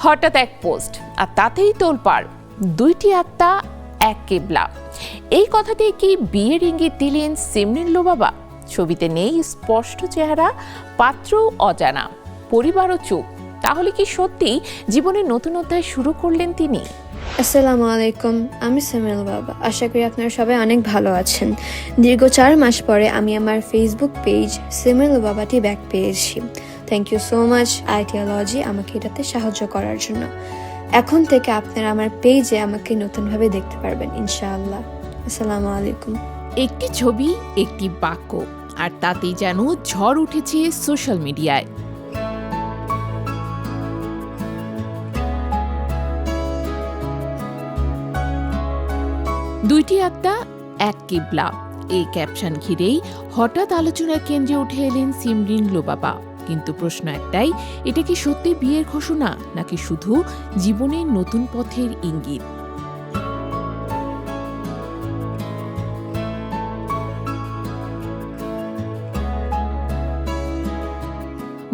হঠাৎ এক পোস্ট আর তাতেই তোলপাড়, দুইটি আত্মা এক কেবলা। এই কথাতেই কি বিয়ের ইঙ্গিত দিলেন সিমরিন লুবাবা? ছবিতে নেই স্পষ্ট চেহারা, পাত্রও অজানা, পরিবারও চুপ। তাহলে কি সত্যি জীবনের নতুন অধ্যায় শুরু করলেন তিনি? আসসালামু আলাইকুম, আমি সিমরিন লুবাবা। আশা করি আপনারা সবাই অনেক ভালো আছেন। দীর্ঘ 4 মাস পরে আমি আমার ফেসবুক পেজ সিমরিন লুবাবাটি ব্যাক পেয়েছি। Thank you so much ideology আমাকে এটাতে সাহায্য করার জন্য। এখন থেকে আপনারা আমার পেজে আমাকে নতুনভাবে দেখতে পারবেন ইনশাআল্লাহ। আসসালামু আলাইকুম। একটি ছবি, একটি বাক্য, আর তাতেই যেন ঝড় উঠেছে সোশ্যাল মিডিয়ায়। দুইটি আত্মা এক কিবলা, এই ক্যাপশন ঘিরেই হঠাৎ আলোচনার কেন্দ্রে উঠে এলেন সিমরিন লুবাবা। কিন্তু প্রশ্ন একটাই, এটা কি সত্যি বিয়ের ঘোষণা নাকি শুধু জীবনের নতুন পথের ইঙ্গিত?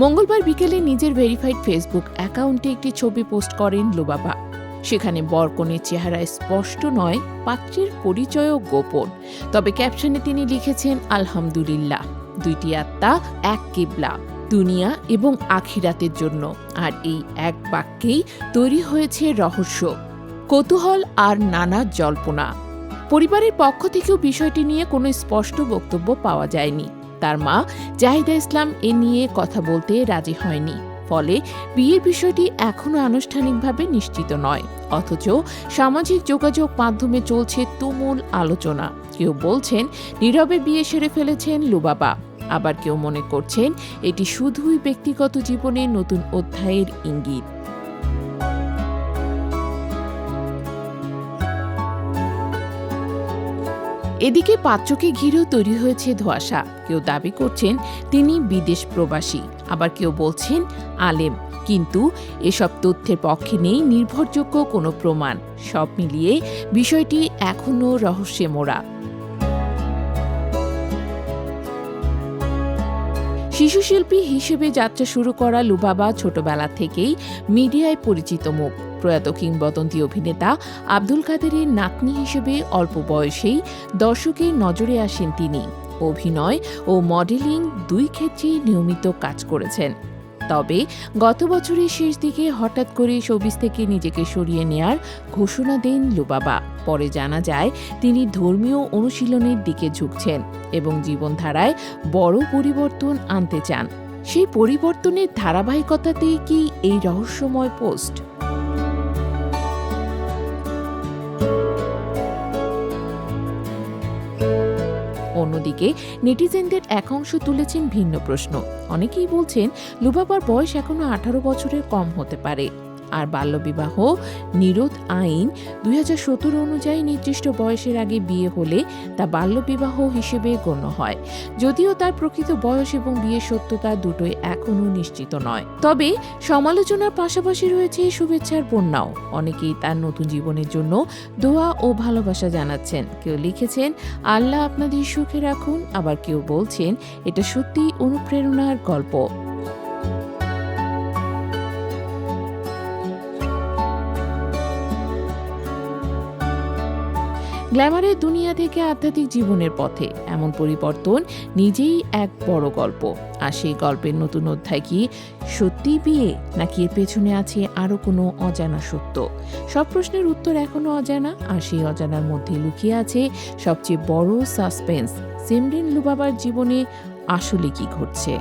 মঙ্গলবার বিকেলে নিজের ভেরিফাইড ফেসবুক অ্যাকাউন্টে একটি ছবি পোস্ট করেন লুবাবা। সেখানে বরকনের চেহারা স্পষ্ট নয়, পাত্রের পরিচয়ও গোপন। তবে ক্যাপশনে তিনি লিখেছেন, আলহামদুলিল্লাহ, দুইটি আত্মা এক কিবলা, দুনিয়া এবং আখিরাতের জন্য। আর এই এক বাক্যেই তৈরি হয়েছে রহস্য, কৌতূহল আর নানা জল্পনা। পরিবারের পক্ষ থেকেও বিষয়টি নিয়ে কোনো স্পষ্ট বক্তব্য পাওয়া যায়নি। তার মা জাহিদা ইসলাম এ নিয়ে কথা বলতে রাজি হয়নি। ফলে বিয়ের বিষয়টি এখনো আনুষ্ঠানিকভাবে নিশ্চিত নয়। অথচ সামাজিক যোগাযোগ মাধ্যমে চলছে তুমুল আলোচনা। কেউ বলছেন নীরবে বিয়ে সেরে ফেলেছেন লুবাবা, আবার কেউ মনে করছেন এটি শুধুই ব্যক্তিগত জীবনের নতুন অধ্যায়ের ইঙ্গিত। এদিকে পাত্রকে ঘিরেও তৈরি হয়েছে ধোঁয়াশা। কেউ দাবি করছেন তিনি বিদেশ প্রবাসী, আবার কেউ বলছেন আলেম। কিন্তু এসব তথ্যের পক্ষে নেই নির্ভরযোগ্য কোনো প্রমাণ। সব মিলিয়ে বিষয়টি এখনও রহস্যে মোড়া। শিশুশিল্পী হিসেবে যাত্রা শুরু করা লুবাবা ছোটবেলা থেকেই মিডিয়ায় পরিচিত মুখ। প্রয়াত কিংবদন্তি অভিনেতা আব্দুল কাদেরের নাতনি হিসেবে অল্প বয়সেই দর্শকের নজরে আসেন তিনি। অভিনয় ও মডেলিং দুই ক্ষেত্রেই নিয়মিত কাজ করেছেন। তবে গত বছরের শেষ দিকে হঠাৎ করে শোবিজ থেকে নিজেকে সরিয়ে নেয়ার ঘোষণা দেন লুবাবা। পরে জানা যায় তিনি ধর্মীয় অনুশীলনের দিকে ঝুঁকছেন এবং জীবনধারায় বড় পরিবর্তন আনতে চান। সেই পরিবর্তনের ধারাবাহিকতাতেই কি এই রহস্যময় পোস্ট? অন্যদিকে নেটিজেনদের এক অংশ তুলেছেন ভিন্ন প্রশ্ন। অনেকেই বলছেন লুবাবার বয়স এখনো 18 বছরের কম হতে পারে। আর বাল্যবিবাহ নিরোধ আইন 2017 অনুযায়ী নির্দিষ্ট বয়সের আগে বিয়ে হলে তা বাল্যবিবাহ হিসেবে গণ্য হয়। যদিও তার প্রকৃত বয়স এবং বিয়ের সত্যতা দুটোই এখনও নিশ্চিত নয়। তবে সমালোচনার পাশাপাশি রয়েছে শুভেচ্ছার বন্যাও। অনেকেই তার নতুন জীবনের জন্য দোয়া ও ভালোবাসা জানাচ্ছেন। কেউ লিখেছেন আল্লাহ আপনাদের সুখে রাখুন, আবার কেউ বলছেন এটা সত্যিই অনুপ্রেরণার গল্প। গ্ল্যামারের দুনিয়া থেকে আধ্যাত্মিক জীবনের পথে এমন পরিবর্তন নিজেই এক বড় গল্প। আর সেই গল্পের নতুন অধ্যায় কি সত্যি বিয়ে, নাকি এর পেছনে আছে আরো কোনো অজানা সত্য? সব প্রশ্নের উত্তর এখনো অজানা, আর সেই অজানার মধ্যে লুকিয়ে আছে সবচেয়ে বড় সাসপেন্স, সিমরিন লুবাবার জীবনে আসলে কি ঘটছে।